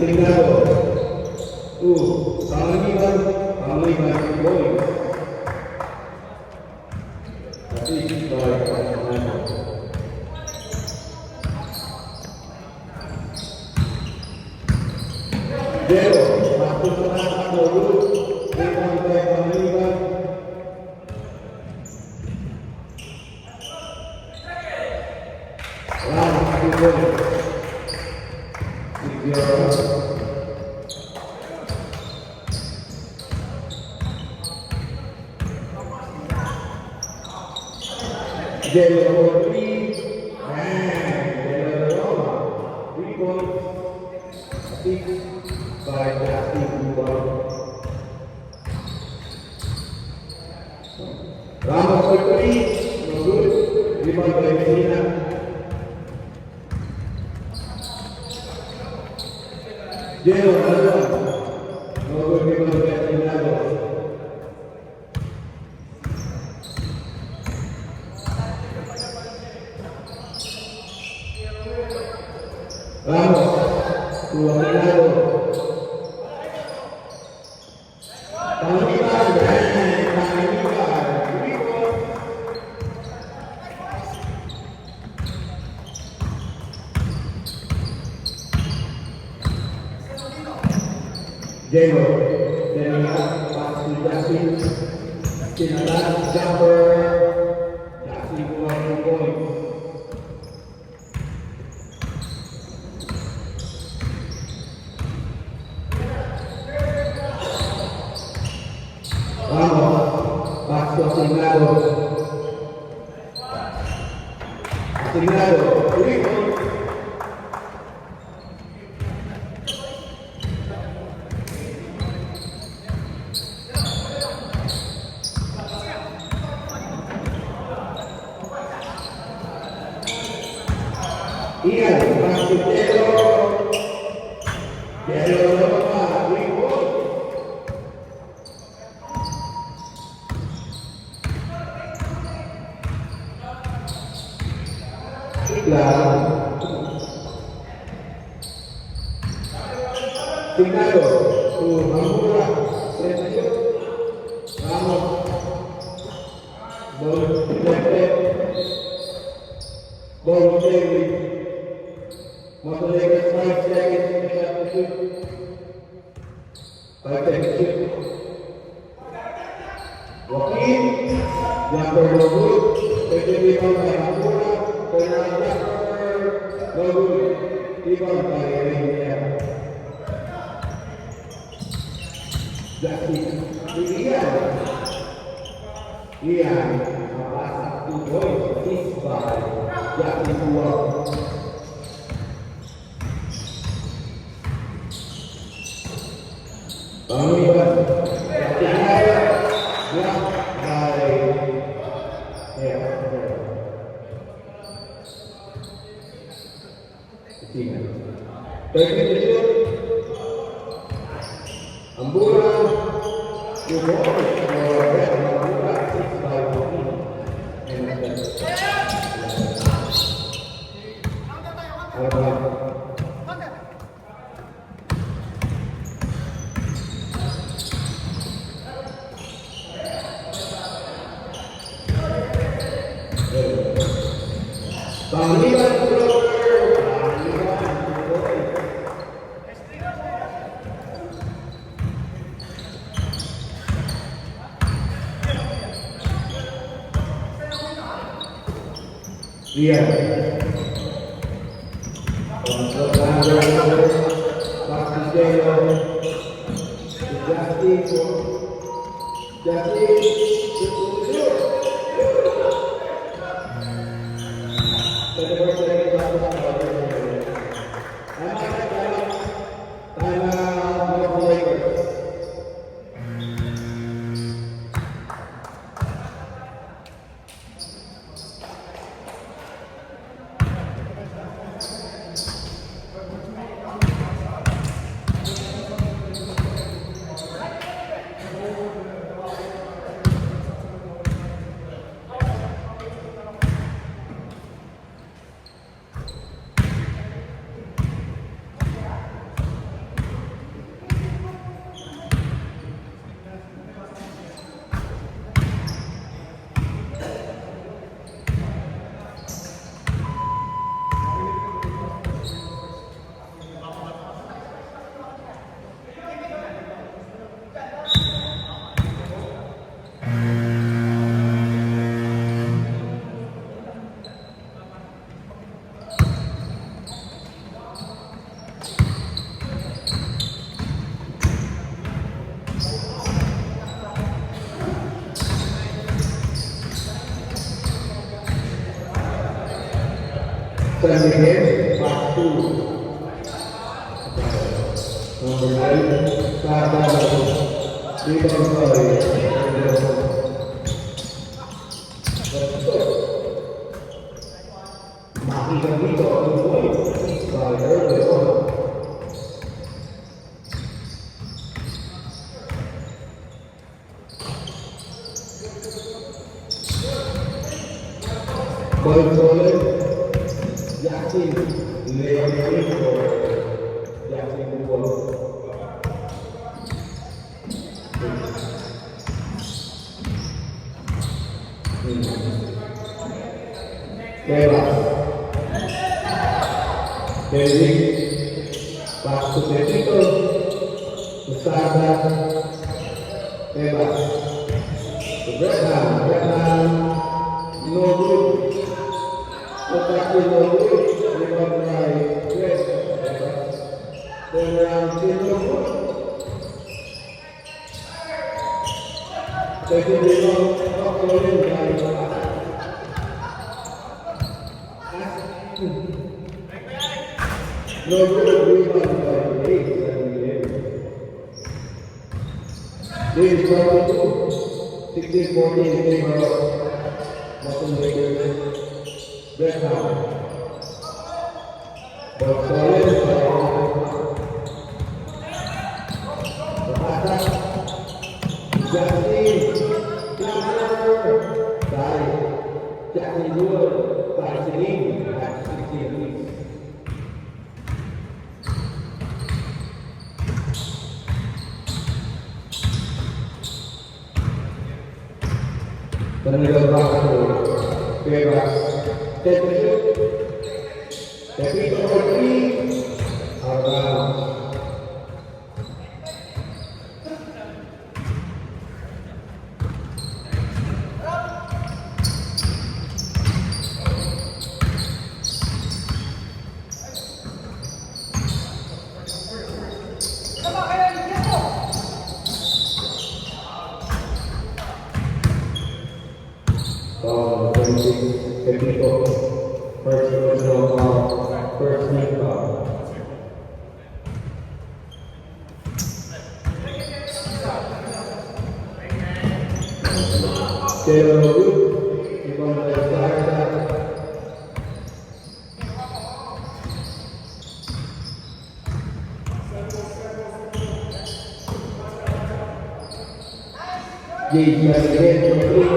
Asignado to Panganiban Boys. Assist by Panganiban. Zero, waktu setengah dulu, rebound by Panganiban. Lalu gol. 3-0. Zero 3 and Roma 3 points 6 by Justin Duval. Ramos victory, no good. Rebound by Medina. Zero no good. Rebound by Medina. Ramos, Panganiban, Diego, Denia, pass to Justin, Sinadan, jumper, Justin keluar 2 points. Ramos, pass to Asignado, 3 points. Ian, pass to Diego, Roma, 3 points. Asignado to Hamburg, Ramos, ball deflected, ball stay with Montenegro 5 seconds to shoot. 5 seconds shoot. Walking, jumper no good. Second rebound by Hamburg. Turnaround jumper no good. Rebound by Reyna. Ian, pass 2 points, assist by Justin Duval. Panganiban, block by Ambura, 2 points for Red Ambura, 6 by 14. Panganiban, Iya. Untuk langgar Pak Jaya, San Miguel, Part 2. Number 9, Sada, Ribon Toy. Makikita dito ang buhay. Bayer, Leon. Controller, Yasin, Leon Rico, Yasin Buwan. Tebas, Derwin, Pasto Pepito, Usada, Tebas, Brahman, Nogu, Tetapi Nogu, Lima Berai, West, dan yang Tino, Tetapi Lima, Tokyoin, dan Nogu, Lima Berai, This is 16-14 in favor of Boston Lakers. Brahman. But solid Justin by Justin Wood by Celine at 16 apiece. Penunggal waktu bebas tapi seperti apa Pepito, first personal foul, first team foul. Taylor Wood, ibang nagkakita. J.J.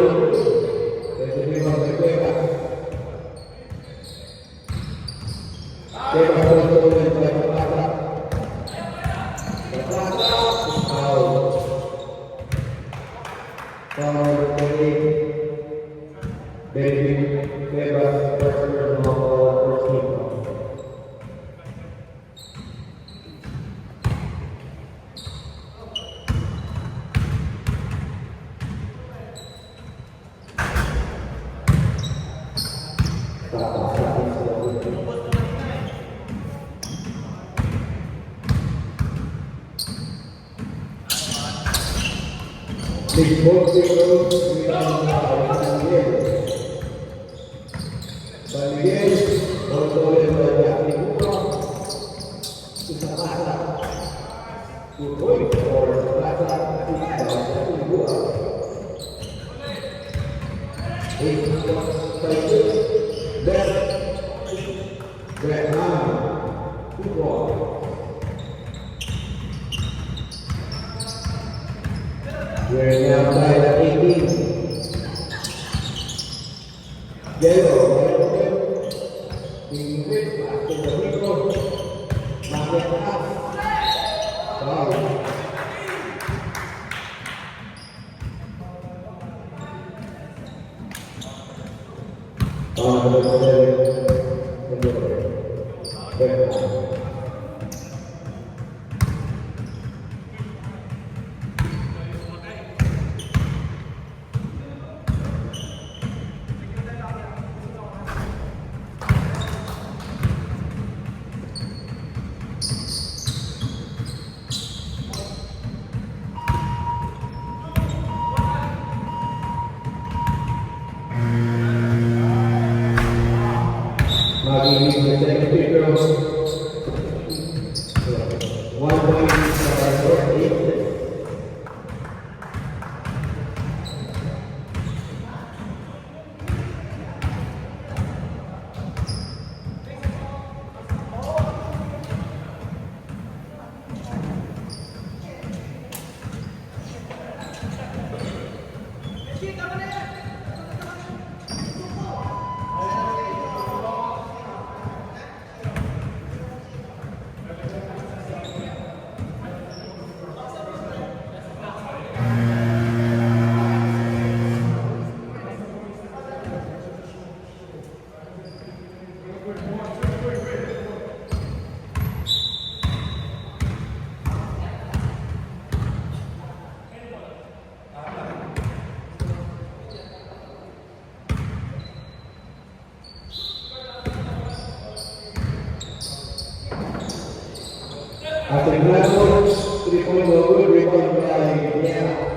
Big boat goes San Miguel, control by Jackie Buwan, Isabata, Tutoy or Plata, Jackie Buwan. 8 Beth, Brahman, Buwan. We're now by the 18. Yellow, in which after the people, market pass. Wow. Ramos, 3 point no good, rebound by Niera.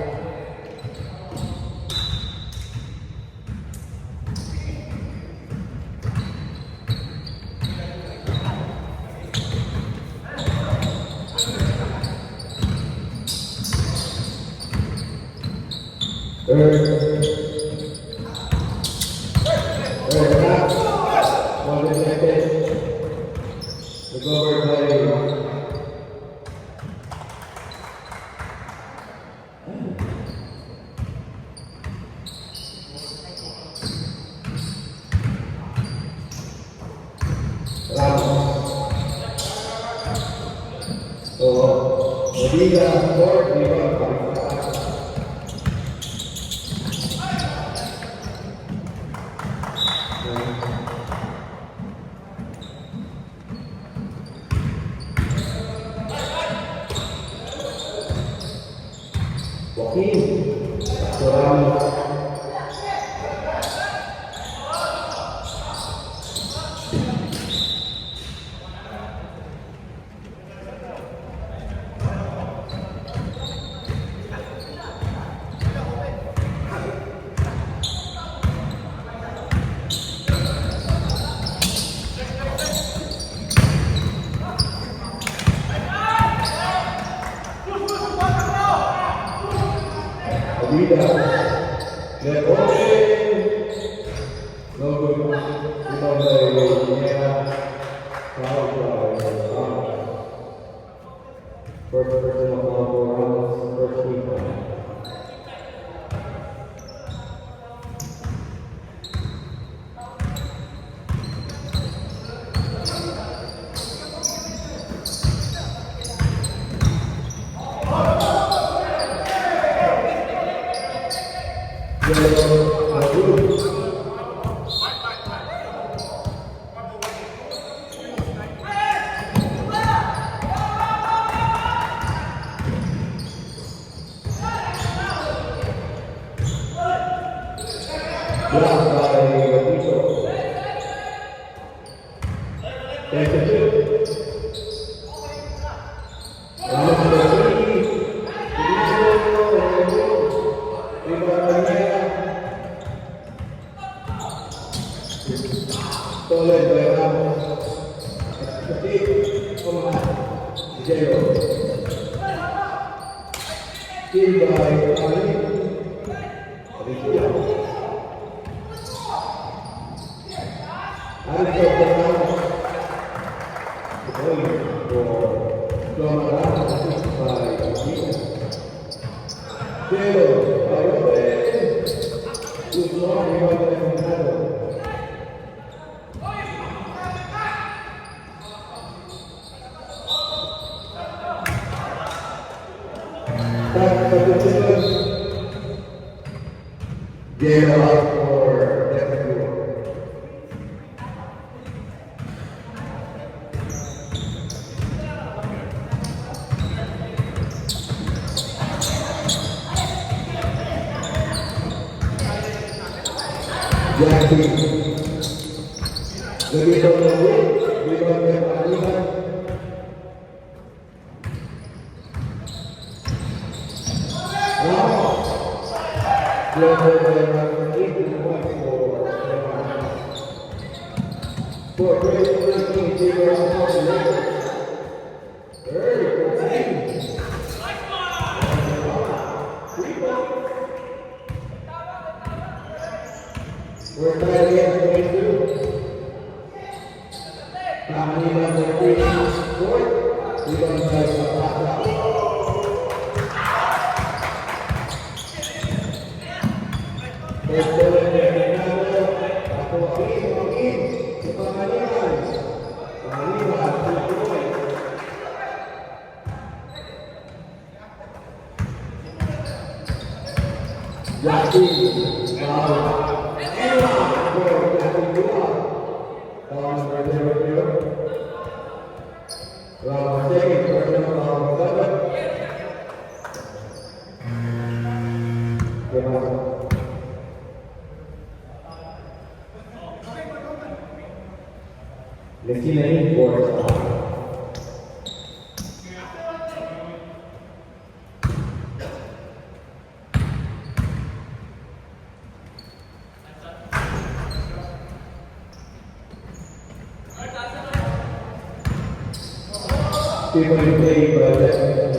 Stephen played by Justin.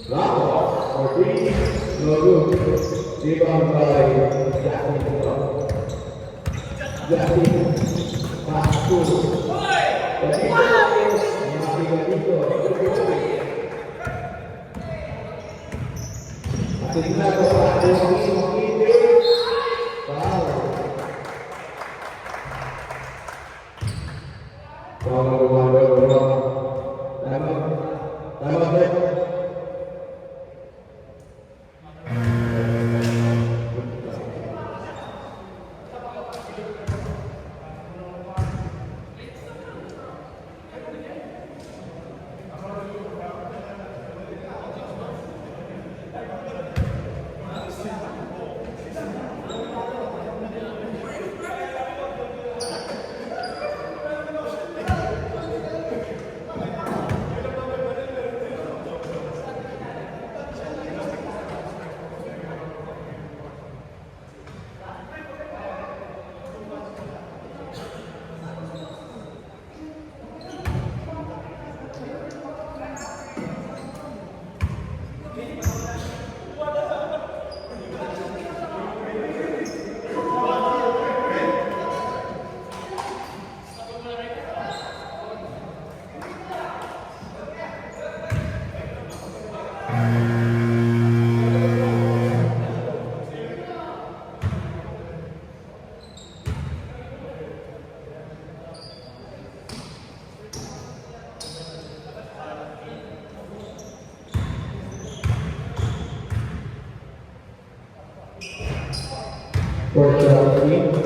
Rock for three, no good. Rebound by Justin. Justin, pass to. Tinggal kepada ini, for Chelsea.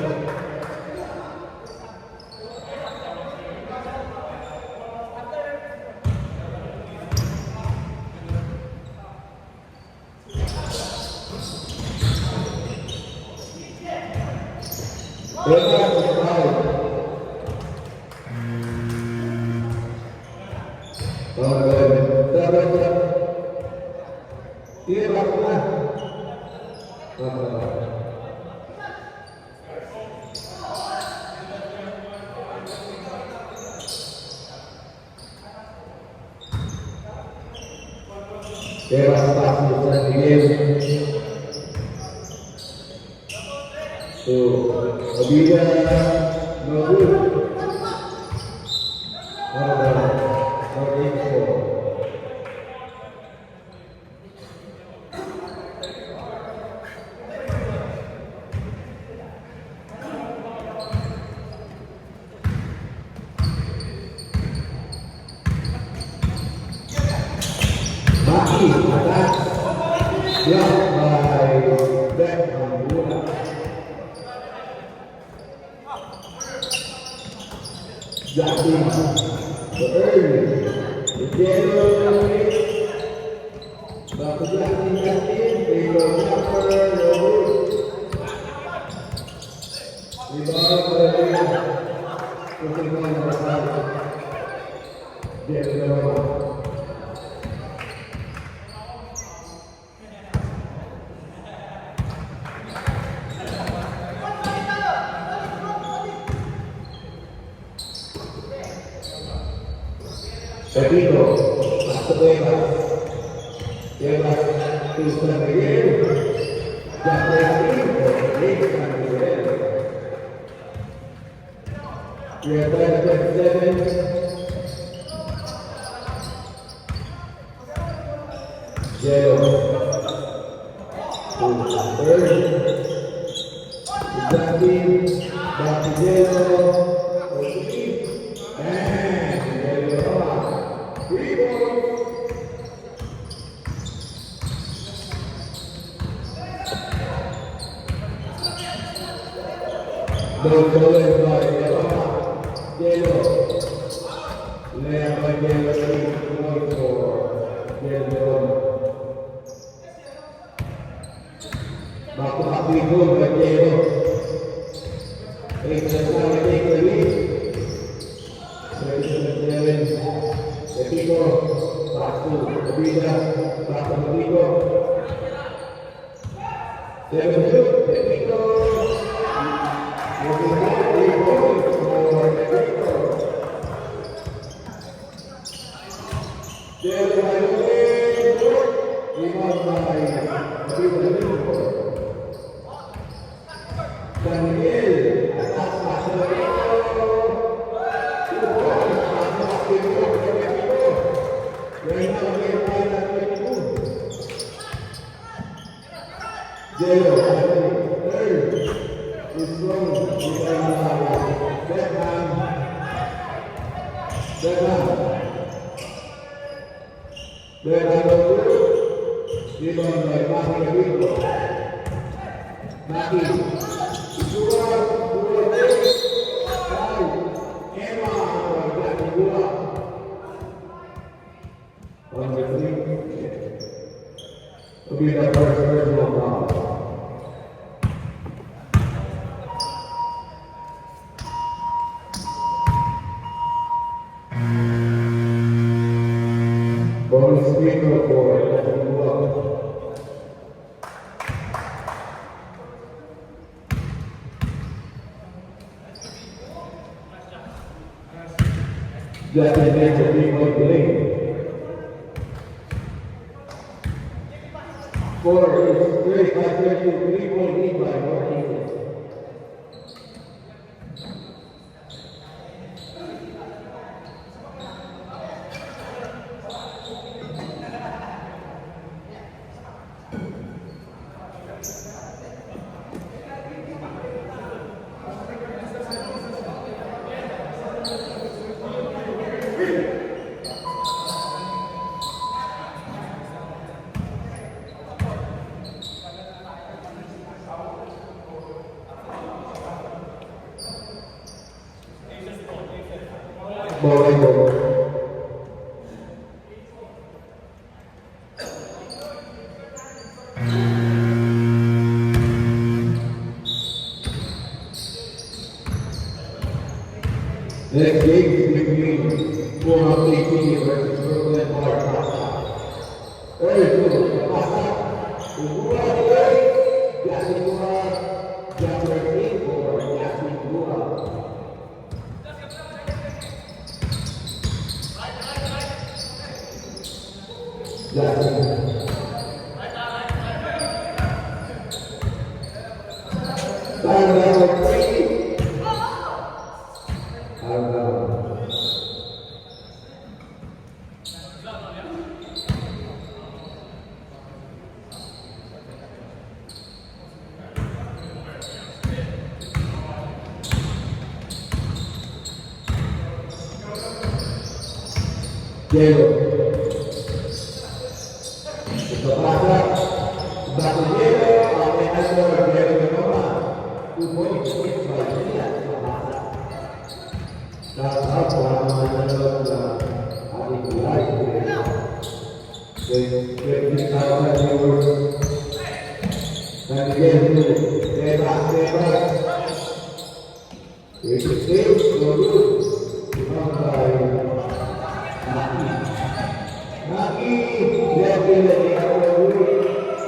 Jero by Lopez, rebound by Abidalino. San Miguel, atas pasal Jero, third, is wrong, rebound by Maki. Maki, dua, Emma, dua. On the three, will be the first ball. Bonus free throw for Dua. Justin makes a three-point play. Score is 35-32, three-point lead by North Eagles. Next game is between Puhang City versus Brooklyn Barca. Third goal, Barca. Dua, Jasin Dua, Jasin for Jasin Dua. Jasin. Jero. Kepada Batu Jero, Almenador Jero Genova, 2 points selanjutnya. Dapat Almenador hari mulai. Jadi kalau viewers dan dia bebas. Itu dulu dipakai. Maki dia pilih dulu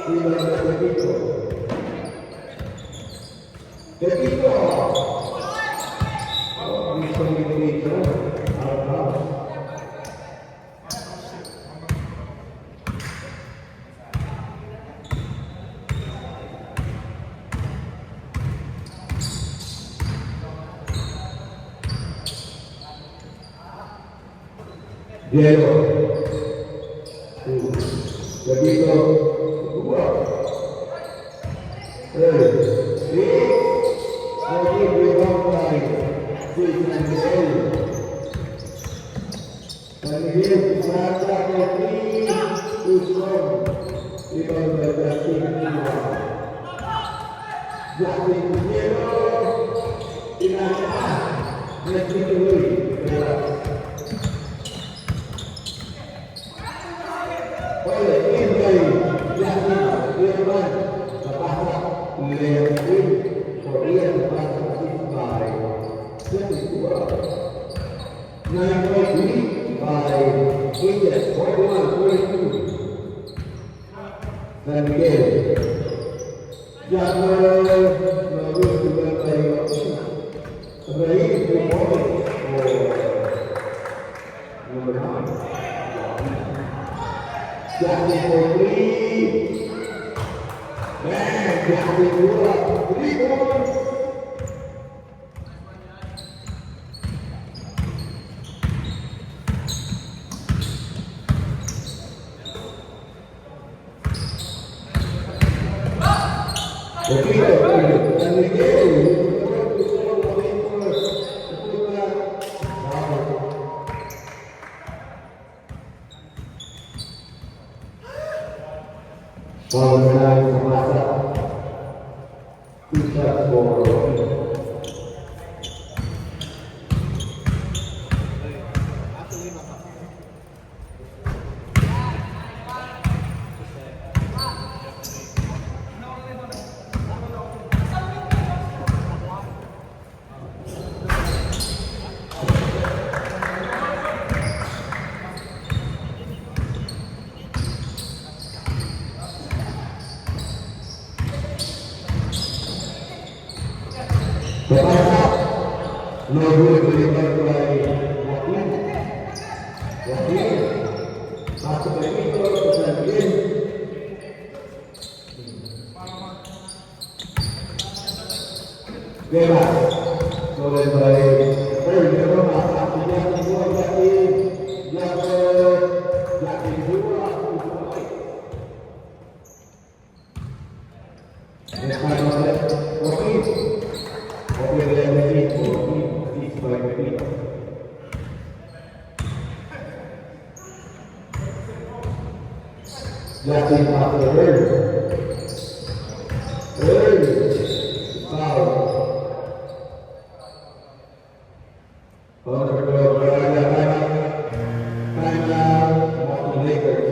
di dalam begitu. Begitu. Bisa begitu. Jero. Begitu. Dua. Lagi berangkai. Dan dia berada di Usman di bawah Jasin Dua. Jasin Jero Inah Jasin Dua. Oleh ini Jasin Dua terpaksa melewati Korea terpaksa by Jasin Dua. Nine point lead by India, 41-42. Dan Miguel Jabbar bagus juga dari Ibrahim Bumori nomor 9. Jackie for three. Man, Jackie Dura, 3 points. No good delivered by Joaquin. Masuk lagi ke Joaquin. Bebas. Boleh baik. Dia masak dia kedua Joaquin. Joaquin dua. Jackie after foul. Untuk berada timeout Boston Lakers.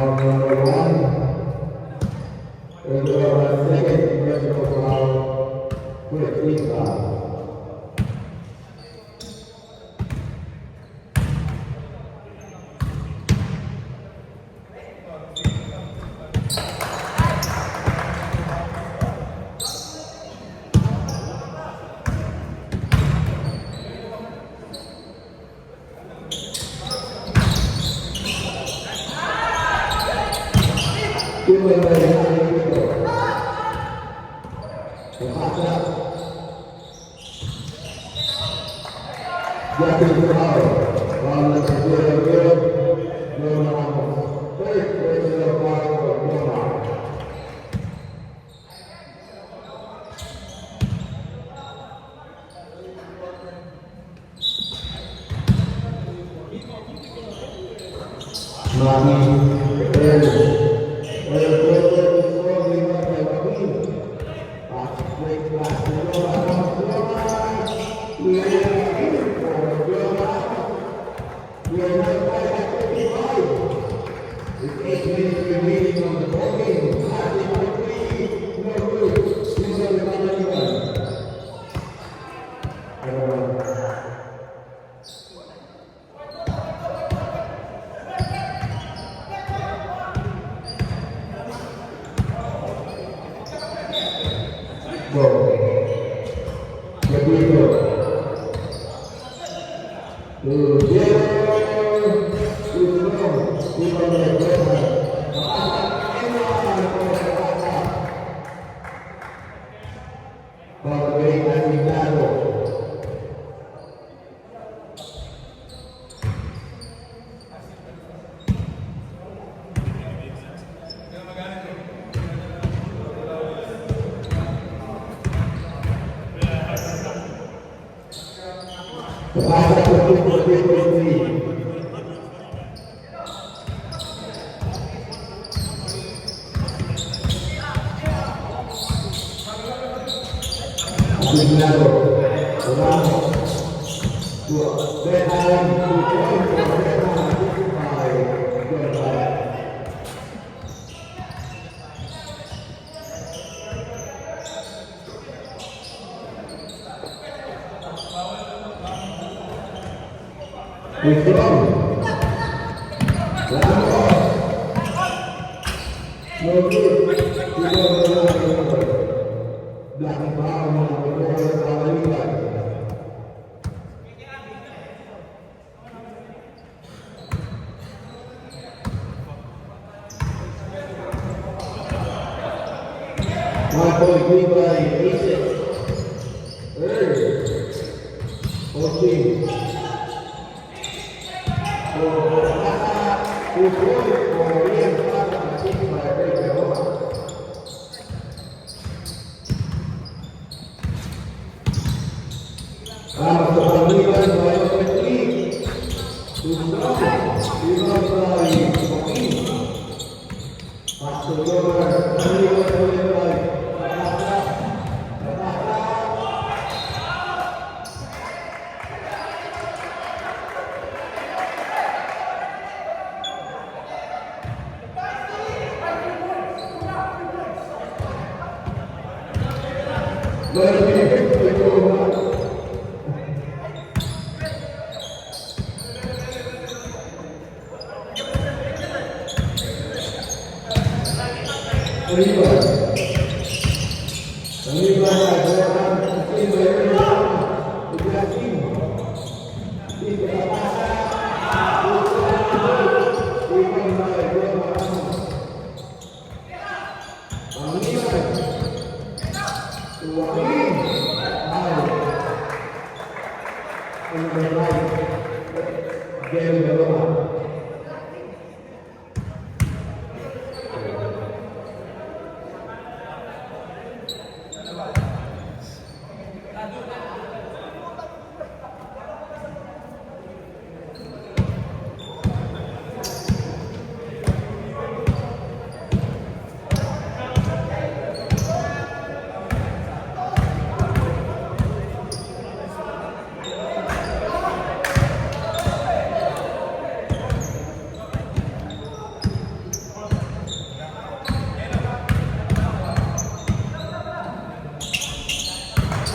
Number one. And the second personal foul, 15 foul.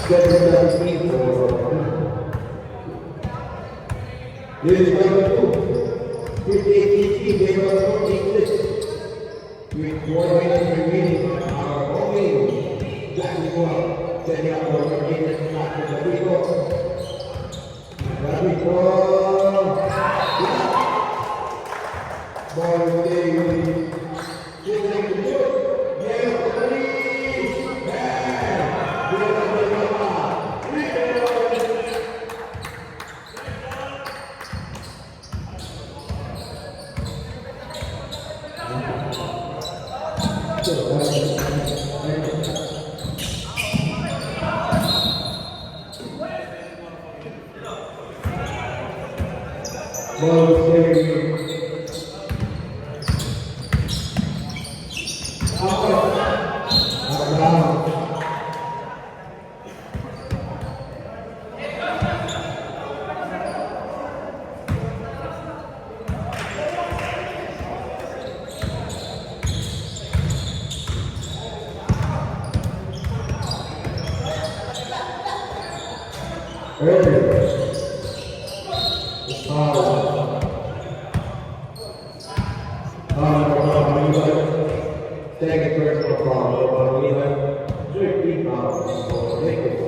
7-17 for this is number 2. 58 they were 46. With 4 minutes remaining on our opening. Jack Nicole setting up for the game after the free throw. Rapid ball. Ball game. Shooting to shoot. Game for 3. Second personal foul, we have 13 fouls for Lakers.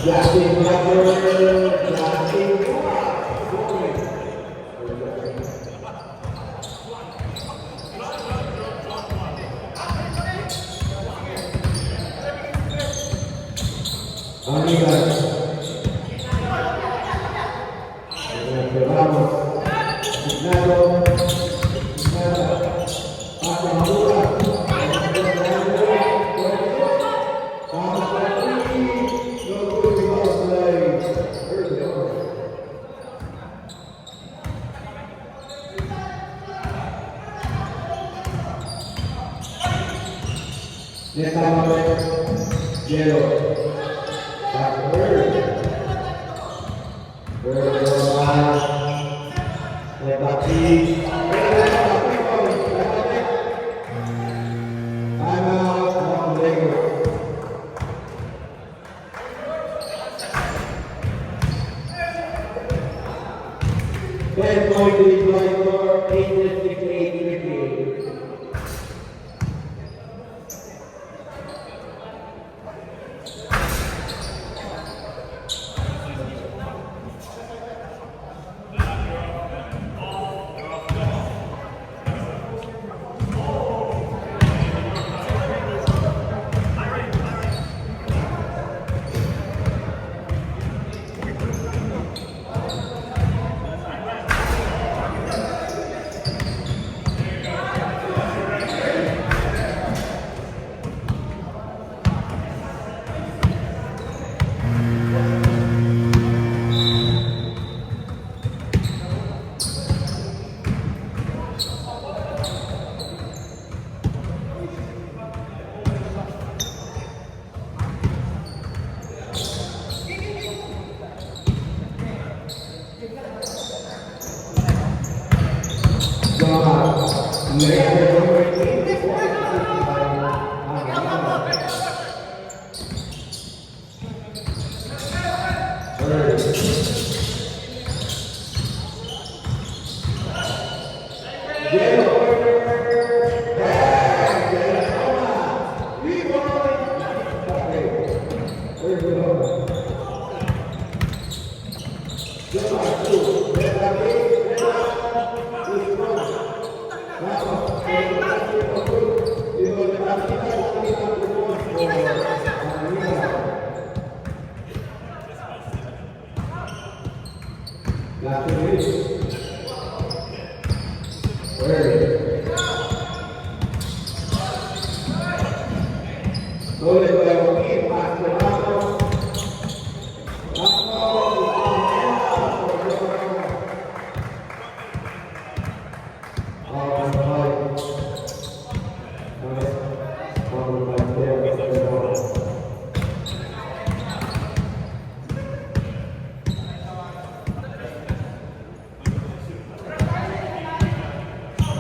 Blasting number, blasting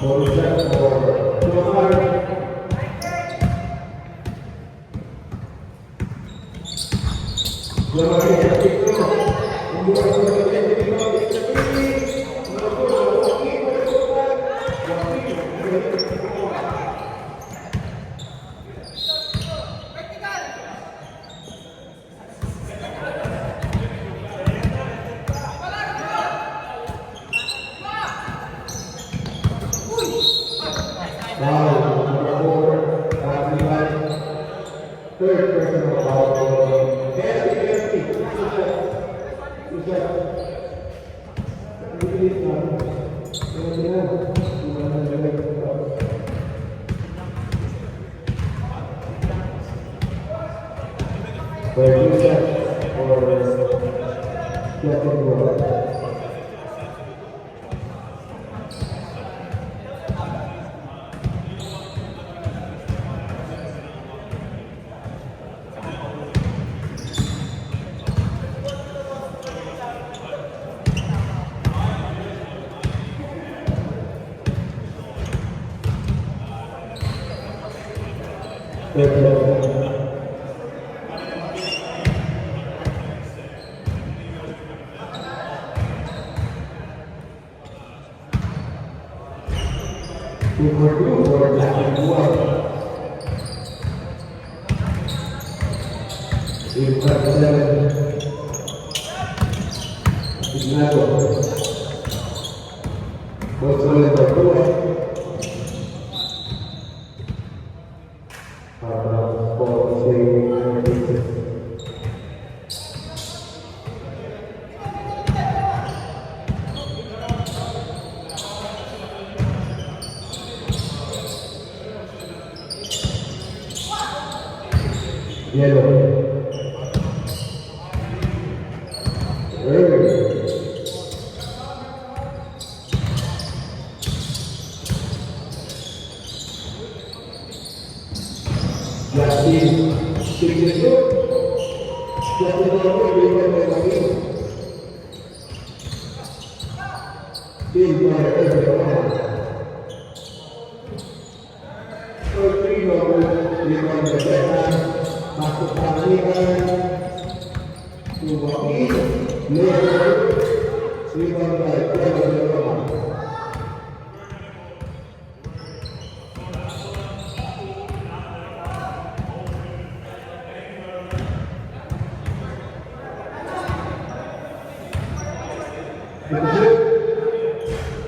Bonus set for Jomar. Jomar yang itu membuat kemudian dibilang ini third personal foul.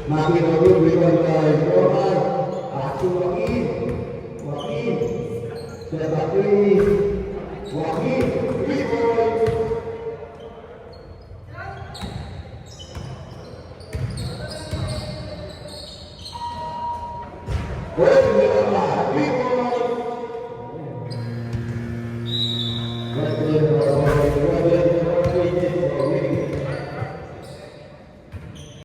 Makin dulu berikan kali Jomar, aku Wakil, tetapi Wakil, boleh